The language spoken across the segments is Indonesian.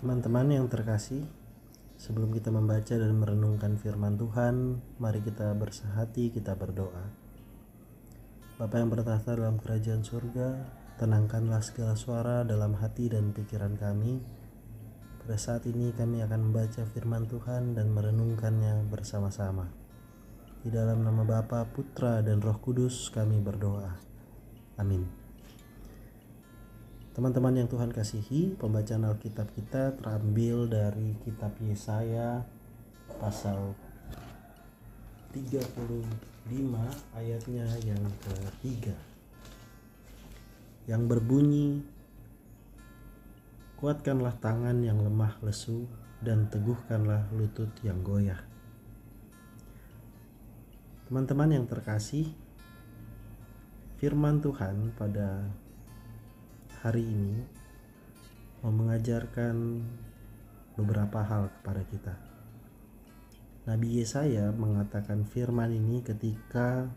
Teman-teman yang terkasih, sebelum kita membaca dan merenungkan firman Tuhan, mari kita bersahati, kita berdoa. Bapa yang bertahta dalam kerajaan surga, tenangkanlah segala suara dalam hati dan pikiran kami. Pada saat ini kami akan membaca firman Tuhan dan merenungkannya bersama-sama. Di dalam nama Bapa, Putra, dan Roh Kudus kami berdoa. Amin. Teman-teman yang Tuhan kasihi, pembacaan Alkitab kita terambil dari kitab Yesaya pasal 35 ayatnya yang ketiga, yang berbunyi, kuatkanlah tangan yang lemah lesu dan teguhkanlah lutut yang goyah. Teman-teman yang terkasih, firman Tuhan pada hari ini mau mengajarkan beberapa hal kepada kita. Nabi Yesaya mengatakan firman ini ketika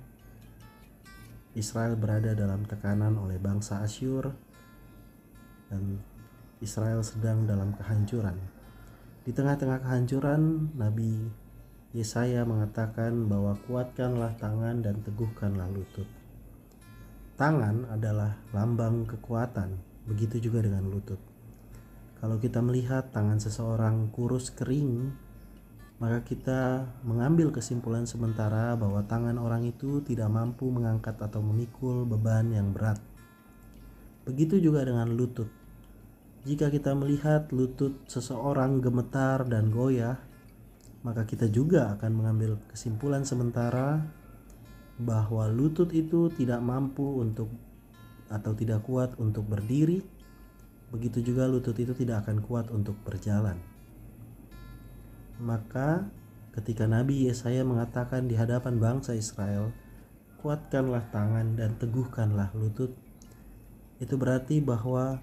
Israel berada dalam tekanan oleh bangsa Asyur dan Israel sedang dalam kehancuran. Di tengah-tengah kehancuran, Nabi Yesaya mengatakan bahwa kuatkanlah tangan dan teguhkanlah lutut. Tangan adalah lambang kekuatan, begitu juga dengan lutut. Kalau kita melihat tangan seseorang kurus kering, maka kita mengambil kesimpulan sementara bahwa tangan orang itu tidak mampu mengangkat atau memikul beban yang berat. Begitu juga dengan lutut. Jika kita melihat lutut seseorang gemetar dan goyah, maka kita juga akan mengambil kesimpulan sementara bahwa lutut itu tidak mampu untuk atau tidak kuat untuk berdiri. Begitu juga lutut itu tidak akan kuat untuk berjalan. Maka ketika Nabi Yesaya mengatakan di hadapan bangsa Israel, kuatkanlah tangan dan teguhkanlah lutut, itu berarti bahwa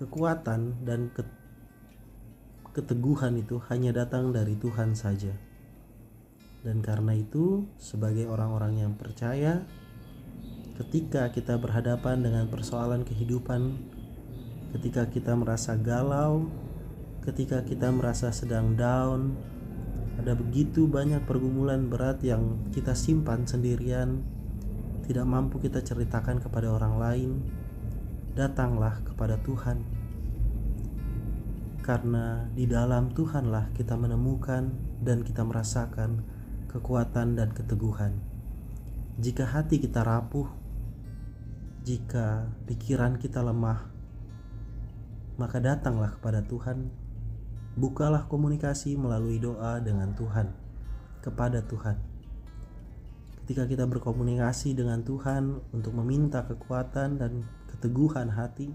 kekuatan dan keteguhan itu hanya datang dari Tuhan saja. Dan karena itu, sebagai orang-orang yang percaya, ketika kita berhadapan dengan persoalan kehidupan, ketika kita merasa galau, ketika kita merasa sedang down, ada begitu banyak pergumulan berat yang kita simpan sendirian, tidak mampu kita ceritakan kepada orang lain, datanglah kepada Tuhan. Karena di dalam Tuhanlah kita menemukan dan kita merasakan kekuatan dan keteguhan. Jika hati kita rapuh, jika pikiran kita lemah, maka datanglah kepada Tuhan. Bukalah komunikasi melalui doa dengan Tuhan, kepada Tuhan. Ketika kita berkomunikasi dengan Tuhan untuk meminta kekuatan dan keteguhan hati,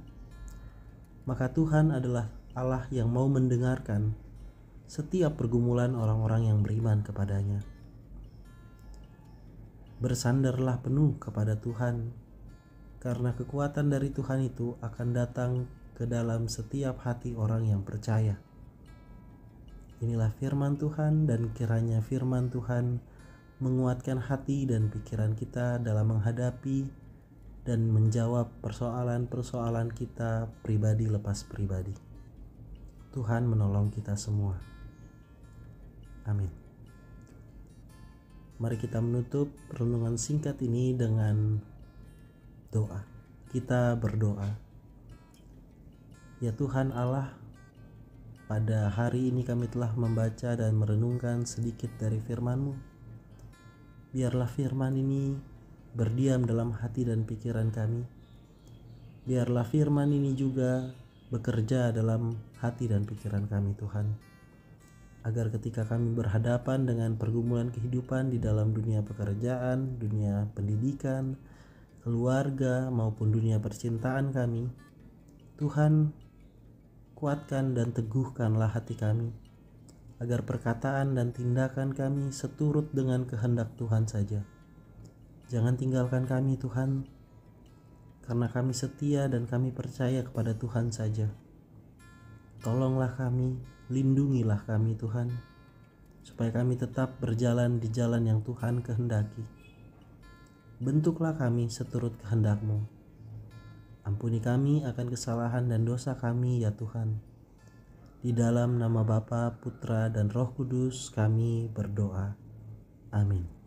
maka Tuhan adalah Allah yang mau mendengarkan setiap pergumulan orang-orang yang beriman kepadanya. Bersandarlah penuh kepada Tuhan, karena kekuatan dari Tuhan itu akan datang ke dalam setiap hati orang yang percaya. Inilah firman Tuhan, dan kiranya firman Tuhan menguatkan hati dan pikiran kita dalam menghadapi dan menjawab persoalan-persoalan kita pribadi lepas pribadi. Tuhan menolong kita semua. Amin. Mari kita menutup renungan singkat ini dengan doa. Kita berdoa. Ya Tuhan Allah, pada hari ini kami telah membaca dan merenungkan sedikit dari firman-Mu. Biarlah firman ini berdiam dalam hati dan pikiran kami. Biarlah firman ini juga bekerja dalam hati dan pikiran kami Tuhan. Agar ketika kami berhadapan dengan pergumulan kehidupan di dalam dunia pekerjaan, dunia pendidikan, keluarga maupun dunia percintaan kami, Tuhan kuatkan dan teguhkanlah hati kami, agar perkataan dan tindakan kami seturut dengan kehendak Tuhan saja. Jangan tinggalkan kami Tuhan, karena kami setia dan kami percaya kepada Tuhan saja. Tolonglah kami, lindungilah kami Tuhan, supaya kami tetap berjalan di jalan yang Tuhan kehendaki. Bentuklah kami seturut kehendak-Mu. Ampuni kami akan kesalahan dan dosa kami ya Tuhan. Di dalam nama Bapa, Putra, dan Roh Kudus kami berdoa. Amin.